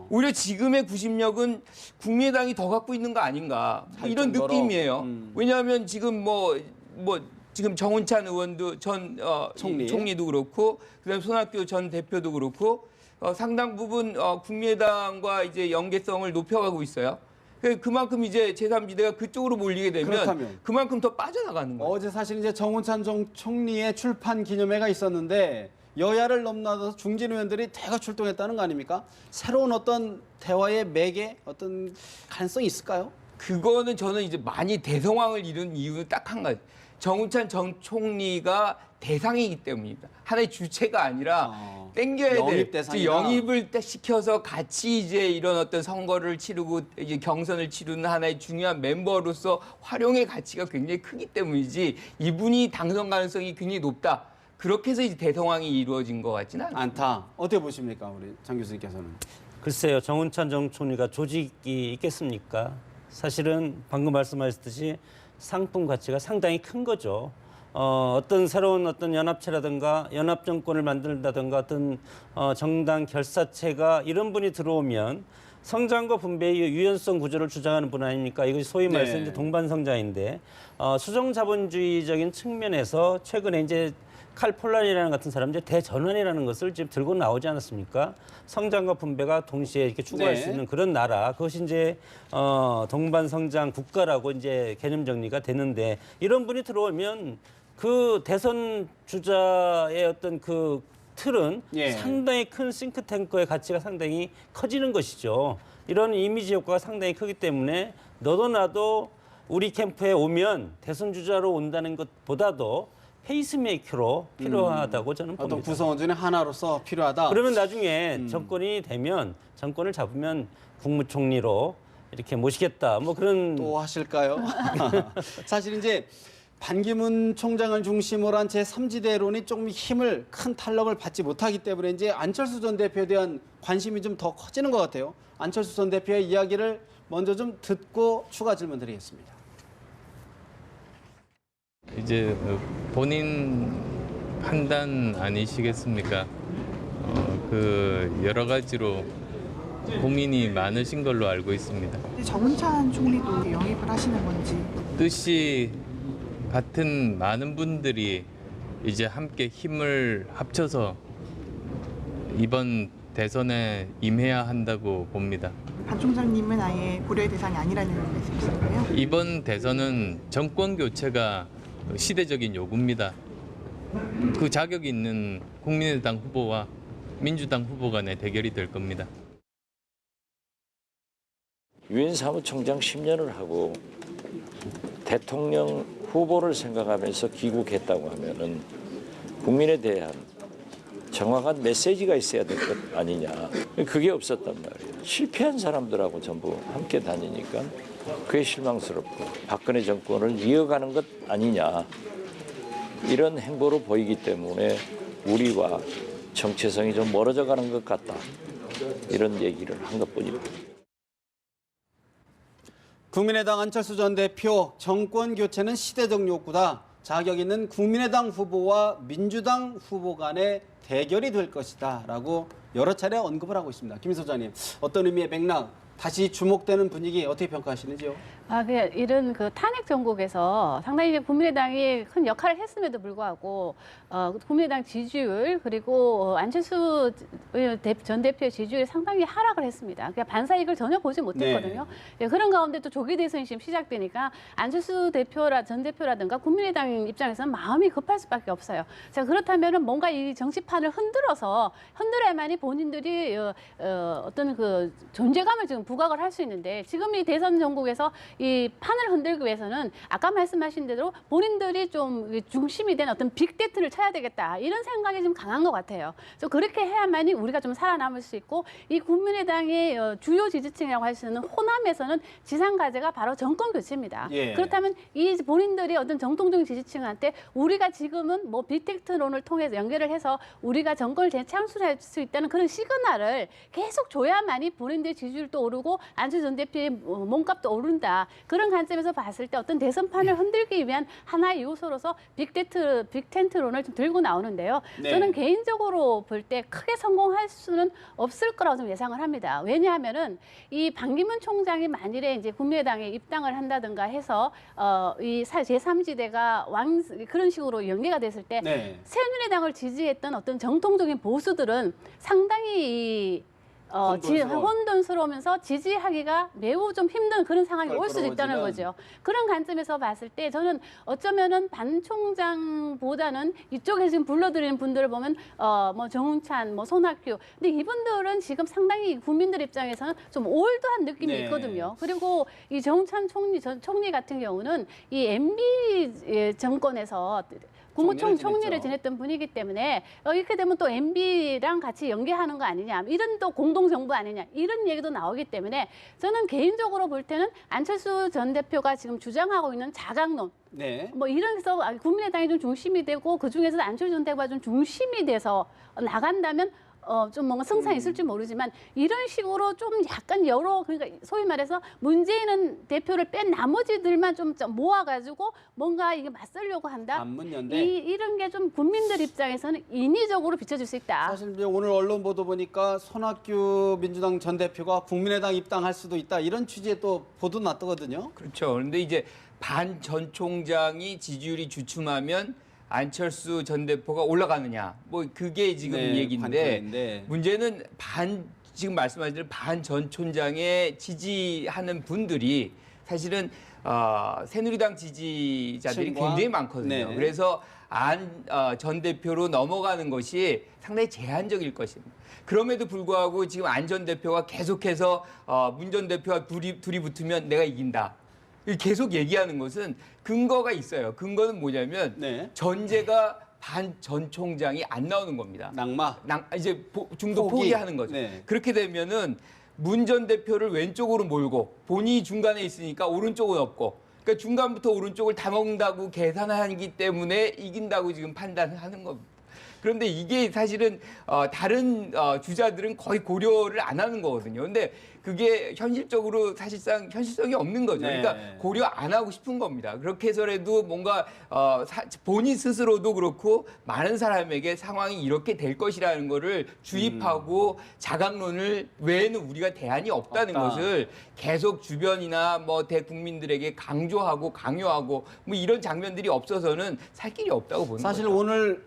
오히려 지금의 구심력은 국민의당이 더 갖고 있는 거 아닌가 이런 정도로. 느낌이에요. 왜냐하면 지금 지금 정운찬 의원도 전 총리도 그렇고 그다음에 손학규 전 대표도 그렇고 상당 부분 국민의당과 이제 연계성을 높여가고 있어요. 그만큼 이제 제3지대가 그쪽으로 몰리게 되면 그렇다면. 그만큼 더 빠져나가는 거예요. 어제 사실 이제 정운찬 총리의 출판 기념회가 있었는데 여야를 넘나서 중진 의원들이 대거 출동했다는 거 아닙니까? 새로운 어떤 대화의 매개 어떤 가능성이 있을까요? 그거는 저는 이제 많이 대성황을 이룬 이유는 딱 한 가지. 정운찬 전 총리가 대상이기 때문입니다. 하나의 주체가 아니라 땡겨야 영입 될 대상이다. 영입을 시켜서 같이 이제 이런 어떤 선거를 치르고 이제 경선을 치르는 하나의 중요한 멤버로서 활용의 가치가 굉장히 크기 때문이지 이분이 당선 가능성이 굉장히 높다. 그렇게 해서 이제 대성황이 이루어진 것 같지는 않아요. 않다. 어떻게 보십니까, 우리 장 교수님께서는? 글쎄요, 정운찬 전 총리가 조직이 있겠습니까? 사실은 방금 말씀하셨듯이 상품 가치가 상당히 큰 거죠. 어떤 새로운 어떤 연합체라든가 연합 정권을 만든다든가 어떤 정당 결사체가 이런 분이 들어오면 성장과 분배의 유연성 구조를 주장하는 분 아닙니까? 이것이 소위 말해서 이제 동반성장인데 수정 자본주의적인 측면에서 최근에 이제 칼 폴란이라는 같은 사람들 대전환이라는 것을 지금 들고 나오지 않았습니까? 성장과 분배가 동시에 이렇게 추구할 수 있는 그런 나라, 그것이 이제 동반성장 국가라고 이제 개념 정리가 되는데 이런 분이 들어오면 그 대선 주자의 어떤 그 틀은 상당히 큰 싱크탱크의 가치가 상당히 커지는 것이죠. 이런 이미지 효과가 상당히 크기 때문에 너도 나도 우리 캠프에 오면 대선 주자로 온다는 것보다도 페이스메이커로 필요하다고 저는 봅니다. 어떤 구성원 중에 하나로서 필요하다. 그러면 나중에 정권이 되면 정권을 잡으면 국무총리로 이렇게 모시겠다. 뭐 그런 또 하실까요? 사실 이제 반기문 총장을 중심으로 한 제3지대론이 조금 큰 탄력을 받지 못하기 때문에 이제 안철수 전 대표에 대한 관심이 좀 더 커지는 것 같아요. 안철수 전 대표의 이야기를 먼저 좀 듣고 추가 질문 드리겠습니다. 이제 본인 판단 아니시겠습니까? 그 여러 가지로 고민이 많으신 걸로 알고 있습니다. 정운찬 총리도 영입을 하시는 건지. 뜻이 같은 많은 분들이 이제 함께 힘을 합쳐서 이번 대선에 임해야 한다고 봅니다. 반 총장님은 아예 고려의 대상이 아니라는 말씀이신 거예요? 이번 대선은 정권 교체가 시대적인 요구입니다. 그 자격 있는 국민의당 후보와 민주당 후보 간의 대결이 될 겁니다. 유엔 사무총장 10년을 하고 대통령 후보를 생각하면서 귀국했다고 하면은 국민에 대한 정확한 메시지가 있어야 될 것 아니냐. 그게 없었단 말이에요. 실패한 사람들하고 전부 함께 다니니까 그게 실망스럽고 박근혜 정권을 이어가는 것 아니냐. 이런 행보로 보이기 때문에 우리와 정체성이 좀 멀어져 가는 것 같다. 이런 얘기를 한 것뿐입니다. 국민의당 안철수 전 대표, 정권 교체는 시대적 욕구다. 자격 있는 국민의당 후보와 민주당 후보 간의 대결이 될 것이다 라고 여러 차례 언급을 하고 있습니다. 김 소장님, 어떤 의미의 맥락, 다시 주목되는 분위기 어떻게 평가하시는지요? 그냥 이런 그 탄핵 정국에서 상당히 국민의당이 큰 역할을 했음에도 불구하고 국민의당 지지율 그리고 안철수 전 대표의 지지율이 상당히 하락을 했습니다. 그러니까 반사익을 전혀 보지 못했거든요. 네. 그런 가운데 또 조기 대선이 지금 시작되니까 안철수 전 대표라든가 국민의당 입장에서는 마음이 급할 수밖에 없어요. 자, 그렇다면은 뭔가 이 정치판을 흔들어야만이 본인들이 어떤 그 존재감을 지금 부각을 할 수 있는데 지금 이 대선 전국에서 이 판을 흔들기 위해서는 아까 말씀하신 대로 본인들이 좀 중심이 된 어떤 빅데이터를 쳐야 되겠다 이런 생각이 좀 강한 것 같아요. 그래서 그렇게 해야만이 우리가 좀 살아남을 수 있고 이 국민의당의 주요 지지층이라고 할 수 있는 호남에서는 지상 과제가 바로 정권 교체입니다. 그렇다면 이 본인들이 어떤 정통적인 지지층한테 우리가 지금은 뭐 빅데이터론을 통해서 연결을 해서 우리가 정권을 재창출할 수 있다는 그런 시그널을 계속 줘야만이 본인들의 지지율도 오르고 안철수 전 대표의 몸값도 오른다. 그런 관점에서 봤을 때 어떤 대선판을 흔들기 위한 하나의 요소로서 빅텐트론을 좀 들고 나오는데요. 저는 개인적으로 볼 때 크게 성공할 수는 없을 거라고 좀 예상을 합니다. 왜냐하면은 이 반기문 총장이 만일에 이제 국민의당에 입당을 한다든가 해서 이 제3지대가 그런 식으로 연계가 됐을 때 새누리당을 지지했던 어떤 정통적인 보수들은 상당히 혼돈스러우면서 지지하기가 매우 좀 힘든 그런 상황이 올 수도 있다는 거죠. 그런 관점에서 봤을 때 저는 어쩌면은 반 총장보다는 이쪽에 지금 불러들이는 분들을 보면 뭐 정운찬, 뭐 손학규, 근데 이분들은 지금 상당히 국민들 입장에서는 좀 올드한 느낌이 있거든요. 그리고 이 정운찬 총리 같은 경우는 이 MB 정권에서 국무총리를 지냈던 분이기 때문에 이렇게 되면 또 MB랑 같이 연계하는 거 아니냐, 이런 또 공동정부 아니냐, 이런 얘기도 나오기 때문에 저는 개인적으로 볼 때는 안철수 전 대표가 지금 주장하고 있는 자강론, 뭐 이런 데서 국민의당이 좀 중심이 되고 그중에서도 안철수 전 대표가 좀 중심이 돼서 나간다면 좀 뭔가 승산이 있을지 모르지만 이런 식으로 좀 약간 그러니까 소위 말해서 문재인 대표를 뺀 나머지들만 좀 모아가지고 뭔가 이게 맞서려고 한다. 반문연대. 이런 게 좀 국민들 입장에서는 인위적으로 비춰질 수 있다. 사실 이제 오늘 언론 보도 보니까 손학규 민주당 전 대표가 국민의당 입당할 수도 있다 이런 취지의 또 보도 났거든요. 그렇죠. 그런데 이제 반 전 총장이 지지율이 주춤하면 안철수 전 대표가 올라가느냐, 뭐 그게 지금 네, 얘기인데 관건인데. 문제는 지금 말씀하신 대로 반 전 총장에 지지하는 분들이 사실은 새누리당 지지자들이 친구와? 굉장히 많거든요. 네. 그래서 안 전 대표로 넘어가는 것이 상당히 제한적일 것입니다. 그럼에도 불구하고 지금 안 전 대표가 계속해서 문 전 대표와 둘이 붙으면 내가 이긴다. 계속 얘기하는 것은 근거가 있어요. 근거는 뭐냐면 네. 전제가 반 전 총장이 안 나오는 겁니다. 낙마. 이제 중도 포기. 포기하는 거죠. 네. 그렇게 되면은 문 전 대표를 왼쪽으로 몰고 본인이 중간에 있으니까 오른쪽은 없고, 그러니까 중간부터 오른쪽을 다 먹는다고 계산하기 때문에 이긴다고 지금 판단하는 겁니다. 그런데 이게 사실은 다른 주자들은 거의 고려를 안 하는 거거든요. 근데 그게 현실적으로 사실상 현실성이 없는 거죠. 네. 그러니까 고려 안 하고 싶은 겁니다. 그렇게 해서라도 뭔가 본인 스스로도 그렇고 많은 사람에게 상황이 이렇게 될 것이라는 거를 주입하고 자강론을 외에는 우리가 대안이 없다는 없다. 것을 계속 주변이나 뭐 대국민들에게 강조하고 강요하고 뭐 이런 장면들이 없어서는 살 길이 없다고 보는 사실 거죠. 오늘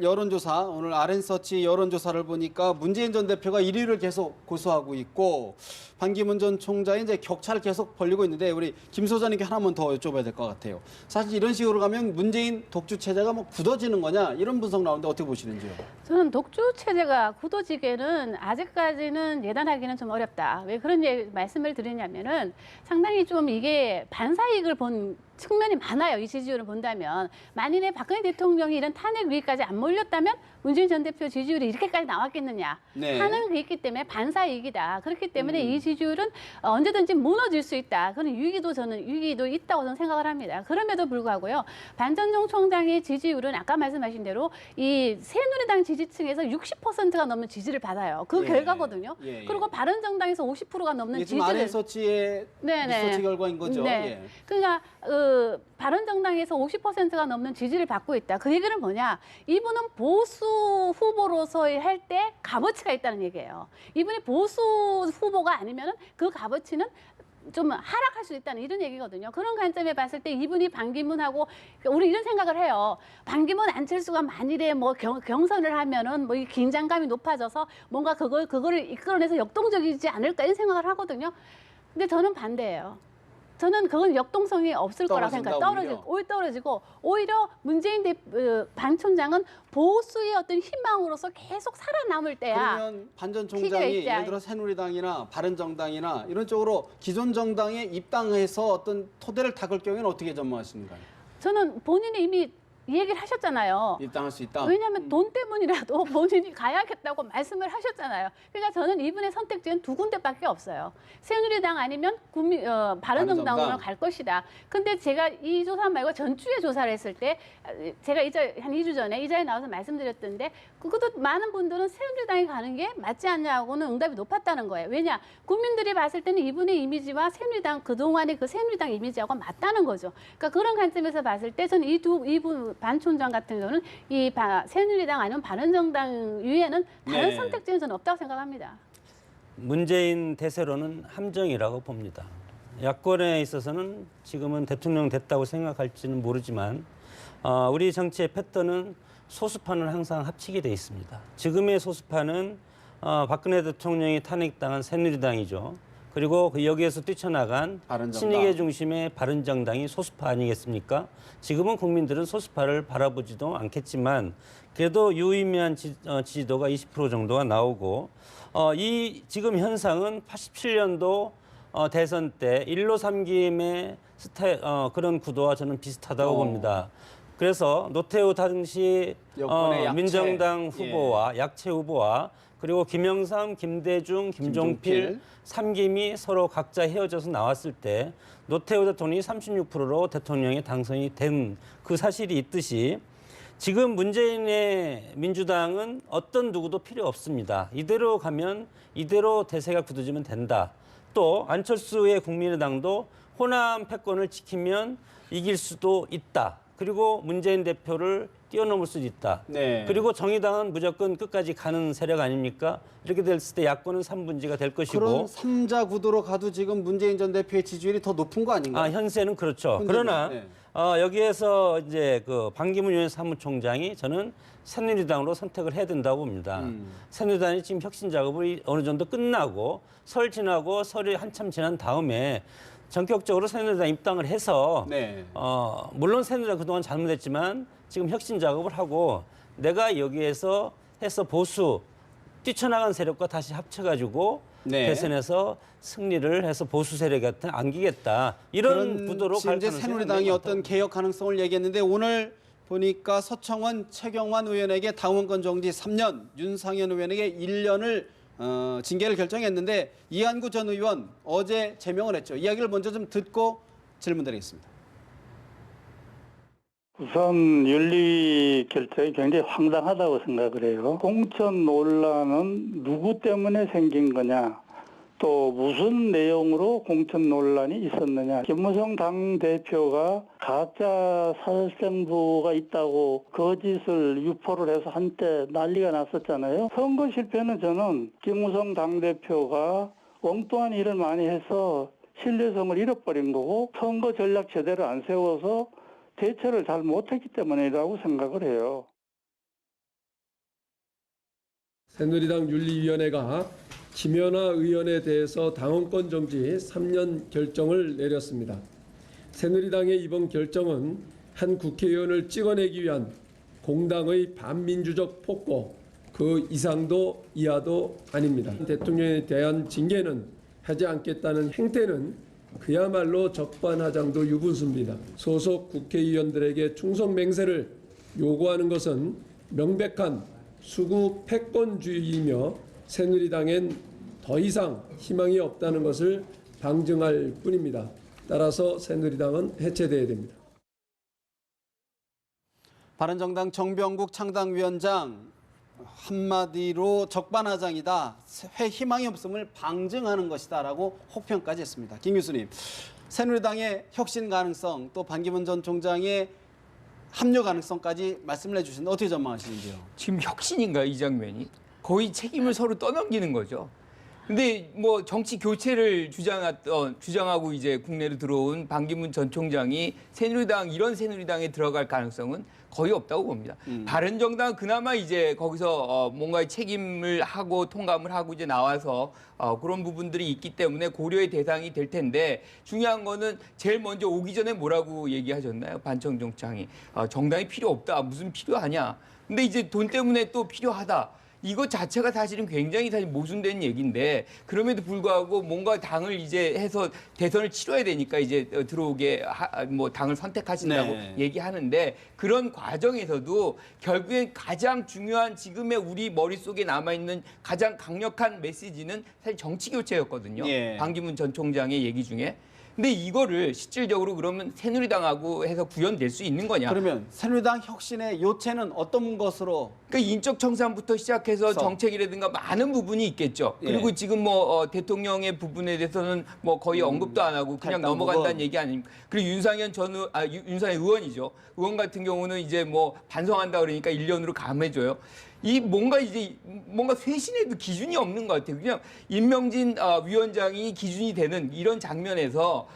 오늘 RN서치 여론조사를 보니까 문재인 전 대표가 1위를 계속 고수하고 있고 반기문 전 총장이 이제 격차를 계속 벌리고 있는데 우리 김 소장님께 하나만 더 여쭤봐야 될 것 같아요. 사실 이런 식으로 가면 문재인 독주 체제가 뭐 굳어지는 거냐 이런 분석 나오는데 어떻게 보시는지요? 저는 독주 체제가 굳어지기에는 아직까지는 예단하기는 좀 어렵다. 왜 그런 말씀을 드리냐면은 상당히 좀 이게 반사이익을 본 측면이 많아요. 이 지지율을 본다면. 만일에 박근혜 대통령이 이런 탄핵 위기까지 안 몰렸다면 문재인 전 대표 지지율이 이렇게까지 나왔겠느냐 네. 하는 게 있기 때문에 반사이익이다. 그렇기 때문에 이 지지율은 언제든지 무너질 수 있다. 그런 위기도 있다고 저는 생각을 합니다. 그럼에도 불구하고요. 반전종 총장의 지지율은 아까 말씀하신 대로 이 새누리당 지지층에서 60%가 넘는 지지를 받아요. 그 예. 결과거든요. 예, 예. 그리고 바른정당에서 50%가 넘는 이게 지금 지지를 RN서치의 네네. 리서치 결과인 거죠. 네. 예. 그러니까 바른정당에서 50%가 넘는 지지를 받고 있다. 그 얘기는 뭐냐? 이분은 보수 후보로서 할 때 값어치가 있다는 얘기예요. 이분이 보수 후보가 아니면은 그 값어치는 좀 하락할 수 있다는 이런 얘기거든요. 그런 관점에 봤을 때 이분이 반기문하고 우리 이런 생각을 해요. 반기문 안철수가 만일에 뭐 경선을 하면은 뭐 이 긴장감이 높아져서 뭔가 그거를 이끌어내서 역동적이지 않을까 이런 생각을 하거든요. 근데 저는 반대예요. 저는 그건 역동성이 없을 거라고 생각해요. 떨어지고 오히려 문재인 반 총장은 보수의 어떤 희망으로서 계속 살아남을 때야. 그러면 반 전 기회가 총장이 있지. 예를 들어 새누리당이나 바른정당이나 이런 쪽으로 기존 정당에 입당해서 어떤 토대를 닦을 경우에는 어떻게 전망하십니까? 저는 본인이 이미 이 얘기를 하셨잖아요. 입당할 수 있다. 왜냐하면 돈 때문이라도 본인이 가야겠다고 말씀을 하셨잖아요. 그러니까 저는 이분의 선택지는 두 군데밖에 없어요. 새누리당 아니면 바른정당으로 갈 것이다. 근데 제가 이 조사 말고 전주에 조사를 했을 때 제가 한 2주 전에 이 자리에 나와서 말씀드렸던데 그것도 많은 분들은 새누리당이 가는 게 맞지 않냐고는 응답이 높았다는 거예요. 왜냐? 국민들이 봤을 때는 이분의 이미지와 새누리당 그동안의 그 새누리당 이미지하고 맞다는 거죠. 그러니까 그런 관점에서 봤을 때 저는 이분 반 총장 같은 경우는 이 새누리당 아니면 바른정당 위에는 다른 네. 선택지는 저는 없다고 생각합니다. 문재인 대세로는 함정이라고 봅니다. 야권에 있어서는 지금은 대통령 됐다고 생각할지는 모르지만 우리 정치의 패턴은 소수파는 항상 합치게 돼 있습니다. 지금의 소수파는 박근혜 대통령이 탄핵당한 새누리당이죠. 그리고 여기에서 뛰쳐나간 바른정당. 친이계 중심의 바른정당이 소수파 아니겠습니까? 지금은 국민들은 소수파를 바라보지도 않겠지만 그래도 유의미한 지지도가 20% 정도가 나오고 이 지금 현상은 87년도 대선 때 1로 삼김의 그런 구도와 저는 비슷하다고 봅니다. 그래서 노태우 당시 여권의 약체. 민정당 후보와 약체 후보와 그리고 김영삼, 김대중, 김종필 삼김이 서로 각자 헤어져서 나왔을 때 노태우 대통령이 36%로 대통령에 당선이 된 그 사실이 있듯이 지금 문재인의 민주당은 어떤 누구도 필요 없습니다. 이대로 가면 이대로 대세가 굳어지면 된다. 또 안철수의 국민의당도 호남 패권을 지키면 이길 수도 있다. 그리고 문재인 대표를 뛰어넘을 수도 있다. 네. 그리고 정의당은 무조건 끝까지 가는 세력 아닙니까? 이렇게 됐을 때 야권은 3분지가 될 것이고. 그런 3자 구도로 가도 지금 문재인 전 대표의 지지율이 더 높은 거 아닌가요? 현세는 그렇죠. 현재는, 그러나 네. 여기에서 이제 그 반기문 유엔 사무총장이 저는 새누리당으로 선택을 해야 된다고 봅니다. 새누리당이 지금 혁신 작업이 어느 정도 끝나고 설 지나고 설이 한참 지난 다음에 전격적으로 새누리당 입당을 해서 네. 물론 새누리당 그동안 잘못했지만 지금 혁신 작업을 하고 내가 여기에서 해서 보수 뛰쳐나간 세력과 다시 합쳐가지고 네. 대선에서 승리를 해서 보수 세력한테 안기겠다. 이런 구도로 지금 갈 이제 가능성이 새누리당이 상당히 어떤 개혁 가능성을 얘기했는데 오늘 보니까 서청원, 최경환 의원에게 당원권 정지 3년, 윤상현 의원에게 1년을 징계를 결정했는데 이한구 전 의원 어제 제명을 했죠. 이야기를 먼저 좀 듣고 질문드리겠습니다. 우선 윤리 결정이 굉장히 황당하다고 생각을 해요. 공천 논란은 누구 때문에 생긴 거냐, 또 무슨 내용으로 공천 논란이 있었느냐. 김무성 당대표가 가짜 사설생부가 있다고 거짓을 유포를 해서 한때 난리가 났었잖아요. 선거 실패는 저는 김무성 당대표가 엉뚱한 일을 많이 해서 신뢰성을 잃어버린 거고 선거 전략 제대로 안 세워서 대처를 잘 못했기 때문이라고 생각을 해요. 새누리당 윤리위원회가 김연아 의원에 대해서 당원권 정지 3년 결정을 내렸습니다. 새누리당의 이번 결정은 한 국회의원을 찍어내기 위한 공당의 반민주적 폭거, 그 이상도 이하도 아닙니다. 대통령에 대한 징계는 하지 않겠다는 행태는 그야말로 적반하장도 유분수입니다. 소속 국회의원들에게 충성 맹세를 요구하는 것은 명백한 수구 패권주의이며 새누리당엔 더 이상 희망이 없다는 것을 방증할 뿐입니다. 따라서 새누리당은 해체돼야 됩니다. 바른정당 정병국 창당위원장 한마디로 적반하장이다. 회 희망이 없음을 방증하는 것이다라고 혹평까지 했습니다. 김 교수님, 새누리당의 혁신 가능성 또 반기문 전 총장의 합류 가능성까지 말씀을 해주시는데 어떻게 전망하시는지요? 지금 혁신인가요, 이 장면이? 거의 책임을 서로 떠넘기는 거죠. 근데 뭐 정치 교체를 주장하고 이제 국내로 들어온 반기문 전 총장이 이런 새누리당에 들어갈 가능성은 거의 없다고 봅니다. 바른정당 그나마 이제 거기서 뭔가의 책임을 하고 통감을 하고 이제 나와서 그런 부분들이 있기 때문에 고려의 대상이 될 텐데 중요한 거는 제일 먼저 오기 전에 뭐라고 얘기하셨나요? 반청정창이 정당이 필요 없다. 무슨 필요하냐. 근데 이제 돈 때문에 또 필요하다. 이것 자체가 사실은 굉장히 사실 모순된 얘기인데 그럼에도 불구하고 뭔가 당을 이제 해서 대선을 치러야 되니까 이제 들어오게 뭐 당을 선택하신다고 네. 얘기하는데 그런 과정에서도 결국엔 가장 중요한 지금의 우리 머릿속에 남아있는 가장 강력한 메시지는 사실 정치 교체였거든요. 예. 반기문 전 총장의 얘기 중에. 근데 이거를 실질적으로 그러면 새누리당하고 해서 구현될 수 있는 거냐? 그러면 새누리당 혁신의 요체는 어떤 것으로? 그러니까 인적 청산부터 시작해서 정책이라든가 많은 부분이 있겠죠. 예. 그리고 지금 뭐 대통령의 부분에 대해서는 뭐 거의 언급도 안 하고 그냥 탈당 넘어간다는 부분. 얘기 아닙니까? 그리고 윤상현 의원이죠. 의원 같은 경우는 이제 뭐 반성한다 그러니까 1년으로 감해줘요. 이 뭔가 쇄신에도 기준이 없는 것 같아요. 그냥 임명진 위원장이 기준이 되는 이런 장면에서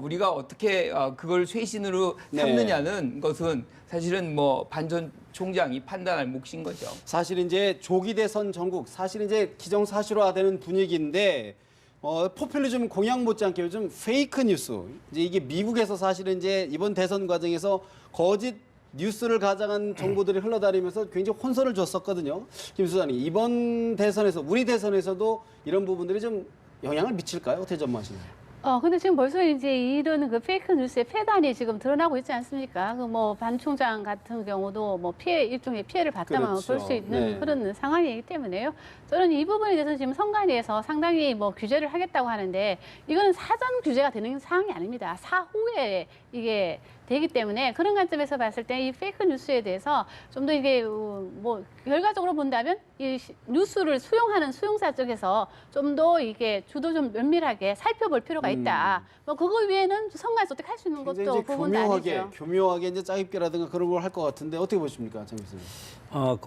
우리가 어떻게 그걸 쇄신으로 삼느냐는 것은 사실은 뭐 반 전 총장이 판단할 몫인 거죠. 사실 이제 조기 대선 전국, 사실 이제 기정사실화되는 분위기인데 포퓰리즘 공약 못지않게 요즘 페이크 뉴스, 이제 이게 미국에서 사실은 이제 이번 대선 과정에서 거짓 뉴스를 가장한 정보들이 흘러다니면서 굉장히 혼선을 줬었거든요. 김 수장님, 이번 대선에서 우리 대선에서도 이런 부분들이 좀 영향을 미칠까요? 어떻게 전망하시나요? 근데 지금 벌써 이제 이런 그 페이크 뉴스의 폐단이 지금 드러나고 있지 않습니까? 그 뭐 반 총장 같은 경우도 뭐 일종의 피해를 봤다만 그렇죠. 볼 수 있는 네. 그런 상황이기 때문에요. 저는 이 부분에 대해서 지금 선관위에서 상당히 뭐 규제를 하겠다고 하는데 이거는 사전 규제가 되는 사항이 아닙니다. 사후에 이게 되기 때문에 그런 관점에서 봤을 때 이 페이크 뉴스에 대해서 좀 더 이게 뭐 결과적으로 본다면 이 뉴스를 수용하는 수용사 쪽에서 좀 더 이게 주도 좀 면밀하게 살펴볼 필요가 있다. 뭐 그거 위에는 선관위에서 어떻게 할 수 있는 굉장히 것도 이제 부분도 아니죠. 교묘하게 이제 짜깁기라든가 그런 걸 할 것 같은데 어떻게 보십니까, 장 교수님?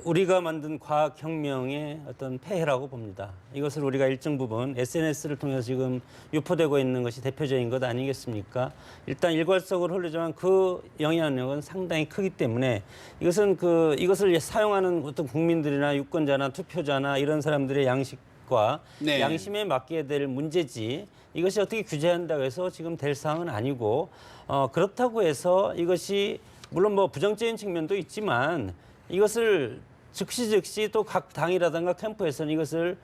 우리가 만든 과학혁명의 어떤 폐해라고 봅니다. 이것을 우리가 일정 부분 SNS를 통해서 지금 유포되고 있는 것이 대표적인 것 아니겠습니까? 일단 일괄적으로 흘러지만 그 영향력은 상당히 크기 때문에 이것을 사용하는 어떤 국민들이나 유권자나 투표자나 이런 사람들의 양식과 네. 양심에 맡겨야 될 문제지 이것이 어떻게 규제한다고 해서 지금 될 사항은 아니고 그렇다고 해서 이것이 물론 뭐 부정적인 측면도 있지만 이것을 즉시 또 각 당이라든가 캠프에서는 이것을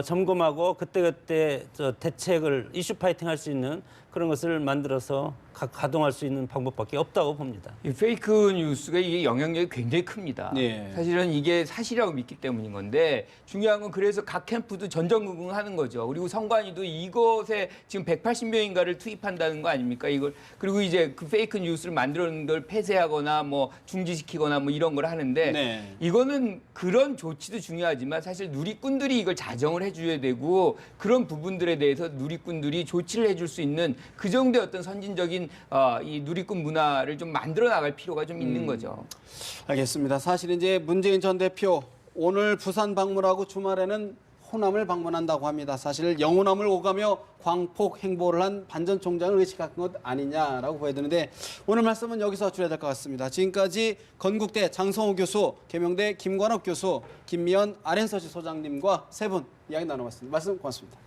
점검하고 그때그때 대책을 이슈 파이팅 할 수 있는 그런 것을 만들어서 가동할 수 있는 방법밖에 없다고 봅니다. 이 페이크 뉴스가 이게 영향력이 굉장히 큽니다. 네. 사실은 이게 사실이라고 믿기 때문인 건데 중요한 건 그래서 각 캠프도 전전긍긍하는 거죠. 그리고 선관위도 이것에 지금 180명인가를 투입한다는 거 아닙니까? 이걸 그리고 이제 그 페이크 뉴스를 만들어낸 걸 폐쇄하거나 뭐 중지시키거나 뭐 이런 걸 하는데 네. 이거는 그런 조치도 중요하지만 사실 누리꾼들이 이걸 자정을 해줘야 되고 그런 부분들에 대해서 누리꾼들이 조치를 해줄 수 있는 그 정도의 어떤 선진적인 이 누리꾼 문화를 좀 만들어 나갈 필요가 좀 있는 거죠. 알겠습니다. 사실 이제 문재인 전 대표 오늘 부산 방문하고 주말에는 호남을 방문한다고 합니다. 사실 영호남을 오가며 광폭 행보를 한 반 전 총장을 의식한 것 아니냐라고 보여야 되는데 오늘 말씀은 여기서 줄여야 될 것 같습니다. 지금까지 건국대 장성호 교수, 계명대 김관옥 교수, 김미연 RN서치 소장님과 세 분 이야기 나눠봤습니다. 말씀 고맙습니다.